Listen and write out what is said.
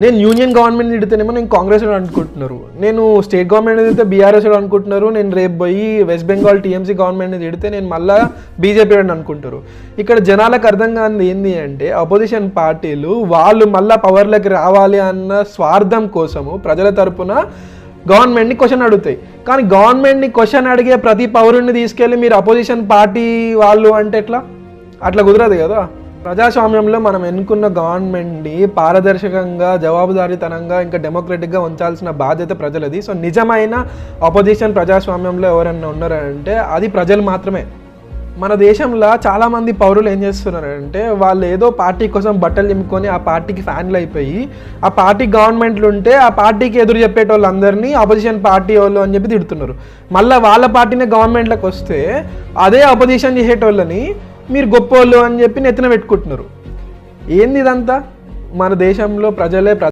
నేను union government తిడితేనేమో నేను కాంగ్రెస్ అనుకుంటున్నారు, నేను స్టేట్ గవర్నమెంట్ తిడితే బీఆర్ఎస్ అనుకుంటున్నారు, నేను రేపు పోయి వెస్ట్ బెంగాల్ టీఎంసీ గవర్నమెంట్ని తిడితే నేను మళ్ళీ బీజేపీ అని అనుకుంటారు. ఇక్కడ జనాలకు అర్థం కానిది ఏంటి అంటే అపోజిషన్ పార్టీలు వాళ్ళు మళ్ళీ పవర్లోకి రావాలి అన్న స్వార్థం కోసము ప్రజల తరపున గవర్నమెంట్ని క్వశ్చన్ అడుగుతాయి. కానీ గవర్నమెంట్ని క్వశ్చన్ అడిగే ప్రతి పౌరుడిని తీసుకెళ్ళి మీరు అపోజిషన్ పార్టీ వాళ్ళు అంటే ఎట్లా? అట్లా కుదరదు కదా. ప్రజాస్వామ్యంలో మనం ఎన్నుకున్న గవర్నమెంట్ని పారదర్శకంగా, జవాబుదారీతనంగా, ఇంకా డెమోక్రటిక్గా ఉంచాల్సిన బాధ్యత ప్రజలది. సో నిజమైన అపోజిషన్ ప్రజాస్వామ్యంలో ఎవరన్నా ఉన్నారంటే అది ప్రజలు మాత్రమే. మన దేశంలో చాలామంది పౌరులు ఏం చేస్తున్నారంటే వాళ్ళు ఏదో పార్టీ కోసం బట్టలు నింపుకొని ఆ పార్టీకి ఫ్యాన్లు అయిపోయి ఆ పార్టీ గవర్నమెంట్లు ఉంటే ఆ పార్టీకి ఎదురు చెప్పేటోళ్ళందరినీ అపోజిషన్ పార్టీ వాళ్ళు అని చెప్పి తిడుతున్నారు. మళ్ళీ వాళ్ళ పార్టీనే గవర్నమెంట్లోకి వస్తే అదే అపోజిషన్ చేసేటోళ్ళని మీరు గొప్పోళ్ళు అని చెప్పి నెత్తిన పెట్టుకుంటున్నారు. ఏంది ఇదంతా? మన దేశంలో ప్రజలే